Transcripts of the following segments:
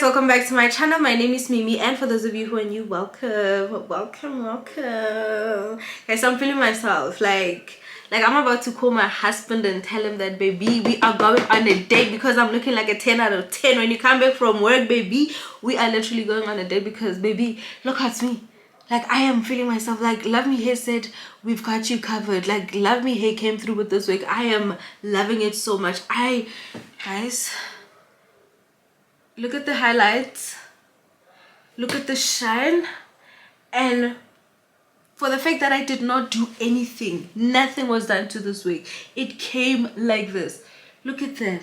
guys, welcome back to my channel. My name is Mimi, and for those of you who are new, welcome. Guys, I'm feeling myself like I'm about to call my husband and tell him that, baby, we are going on a date, because I'm looking like a 10 out of 10 when you come back from work. Baby, we are literally going on a date, because baby, look at me. Like, I am feeling myself. Like, Love Me Hair said, we've got you covered. Like, Love Me Hair came through with this wig. I am loving it so much. Guys, look at the highlights, look at the shine, and for the fact that I did not do anything, nothing was done to this wig, it came like this. Look at that.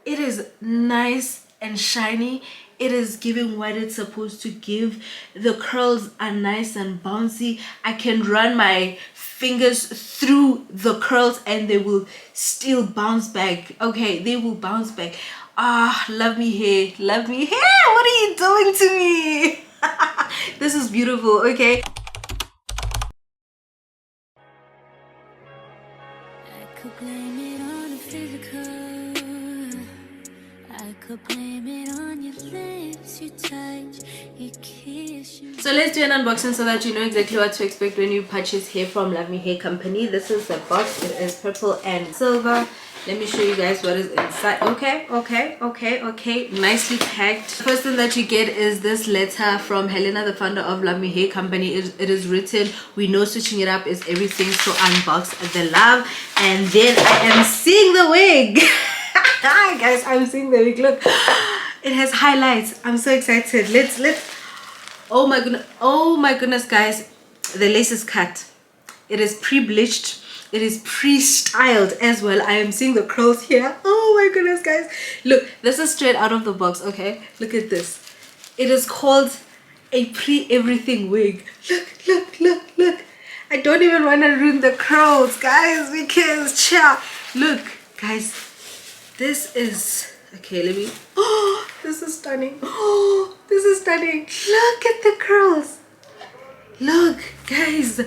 It is nice and shiny. It is giving what it's supposed to give. The curls are nice and bouncy. I can run my fingers through the curls and they will still bounce back. Okay, they will bounce back. Love Me Hair, Love Me Hair, what are you doing to me? This is beautiful. Okay, I could blame it on the physical, I could blame it on your lips, your touch, your kiss. so let's do an unboxing so that you know exactly what to expect when you purchase hair from Love Me Hair Company. This is the box. It is purple and silver. Let me show you guys what is inside. Okay, nicely packed. First thing that you get is this letter from Helena, the founder of Love Me Hair Company. It is written, we know switching it up is everything, so unbox the love. And then I am seeing the wig. Hi guys, I'm seeing the wig. Look, it has highlights. I'm so excited. Let's oh my goodness guys, the lace is cut. It is pre-bleached. It is pre-styled as well. I am seeing the curls here. Oh my goodness guys, look, this is straight out of the box. Okay, look at this. It is called a pre-everything wig. Look. I don't even want to ruin the curls, guys, because look guys, this is okay. Let me, oh, this is stunning. Oh, this is stunning. Look at the curls. Look guys,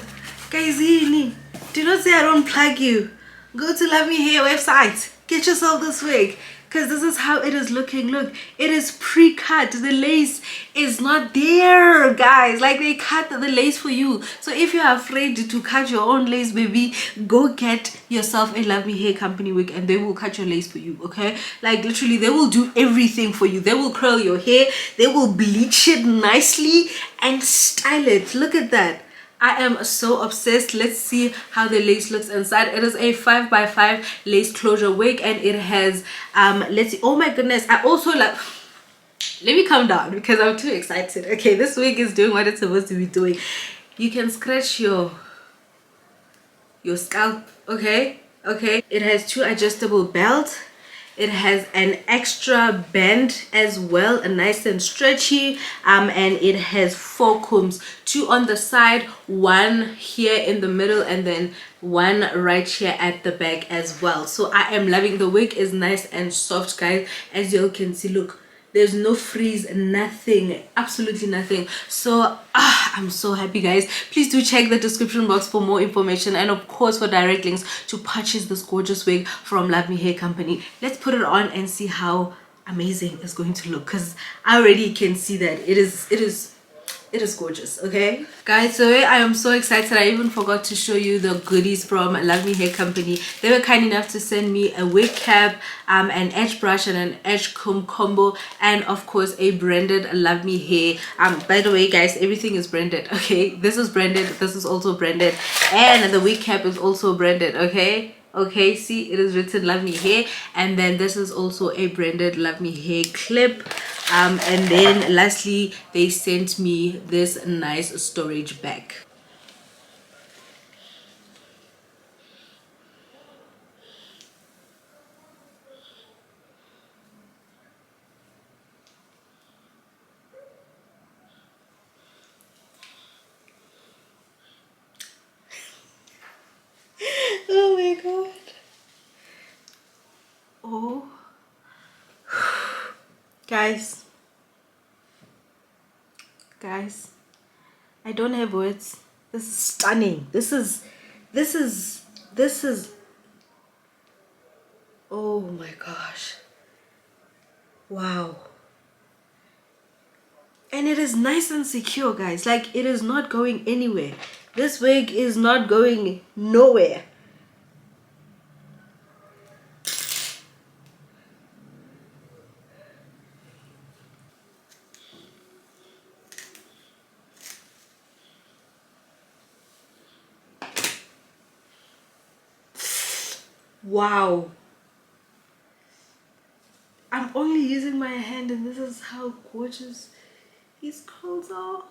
do not say I don't plug you. Go to Love Me Hair website, get yourself this wig, because this is how it is looking. Look, it is pre-cut. The lace is not there, guys. Like, they cut the lace for you. So if you're afraid to cut your own lace, baby, go get yourself a Love Me Hair Company wig and they will cut your lace for you. Okay, like literally they will do everything for you. They will curl your hair, they will bleach it nicely and style it. Look at that. I am so obsessed. Let's see how the lace looks inside. It is a 5x5 lace closure wig, and it has let's see. Oh my goodness, I also like, let me calm down because I'm too excited. Okay, this wig is doing what it's supposed to be doing. You can scratch your scalp. Okay, it has two adjustable belts. It has an extra band as well, a nice and stretchy, and it has 4 combs, 2 on the side, 1 here in the middle, and then 1 right here at the back as well. So I am loving the wig. Is nice and soft, guys, as you all can see. Look, there's no freeze, nothing, absolutely nothing. So I'm so happy, guys. Please do check the description box for more information, and of course for direct links to purchase this gorgeous wig from Love Me Hair Company. Let's put it on and see how amazing it's going to look, because I already can see that it is gorgeous. Okay guys, so I am so excited. I even forgot to show you the goodies from Love Me Hair Company. They were kind enough to send me a wig cap, an edge brush and an edge comb combo, and of course a branded Love Me Hair. By the way guys, everything is branded. Okay, this is branded, this is also branded, and the wig cap is also branded. Okay, see, it is written Love Me Hair, and then this is also a branded Love Me Hair clip. And then lastly, they sent me this nice storage bag. Oh my god. Oh guys, I don't have words. This is stunning. This is oh my gosh. Wow. And it is nice and secure, guys. Like, it is not going anywhere. This wig is not going nowhere. Wow. I'm only using my hand and this is how gorgeous these curls are.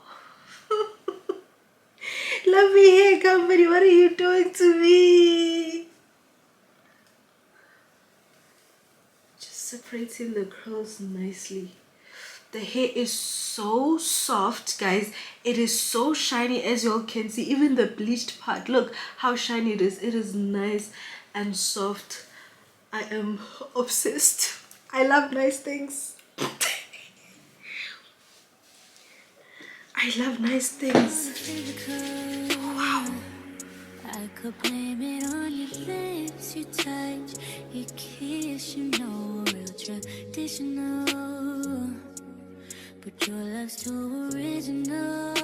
Lovely hair company, what are you doing to me? Just separating the curls nicely. The hair is so soft, guys. It is so shiny, as you all can see. Even the bleached part, look how shiny it is. It is nice and soft. I am obsessed. I love nice things. I love nice things. Wow. I could blame it on your lips, your touch, your kiss, you know, real traditional. But your love's too original.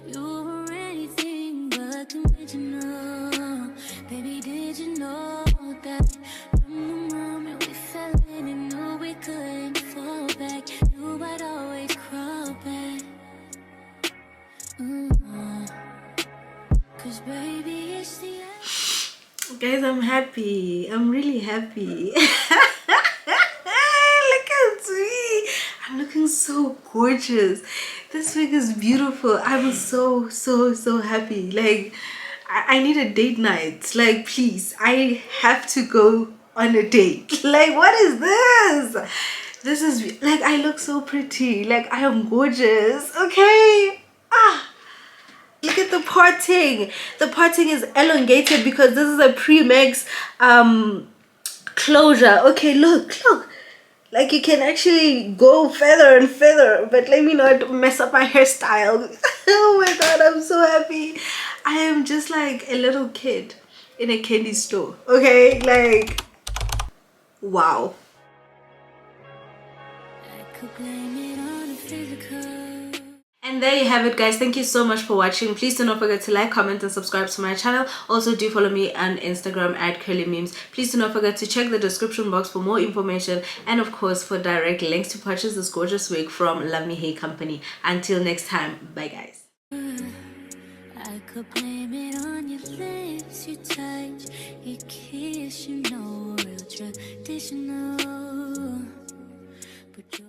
You were anything but conventional. Baby, did you know that from the moment we fell in and knew we couldn't fall back, knew I'd always crawl back. Cause baby, it's the end. Guys, I'm happy. I'm really happy. Look at me. I'm looking so gorgeous. This wig is beautiful. I'm so happy. Like, I need a date night. Like, please, I have to go on a date. Like, what is this? This is like, I look so pretty. Like, I am gorgeous. Okay. Look at the parting. The parting is elongated because this is a PreMax closure. Okay, look. Like, you can actually go further and further, but let me not mess up my hairstyle. Oh my god, I'm so happy. I am just like a little kid in a candy store. Okay, like, wow. I could blame it on the physical. And there you have it, guys. Thank you so much for watching. Please do not forget to like, comment and subscribe to my channel. Also, do follow me on Instagram at curlymemes. Please do not forget to check the description box for more information, and of course for direct links to purchase this gorgeous wig from Luvme Hair Company. Until next time, bye guys. I could blame it on your lips, your touch, your kiss, you know, real traditional. But you're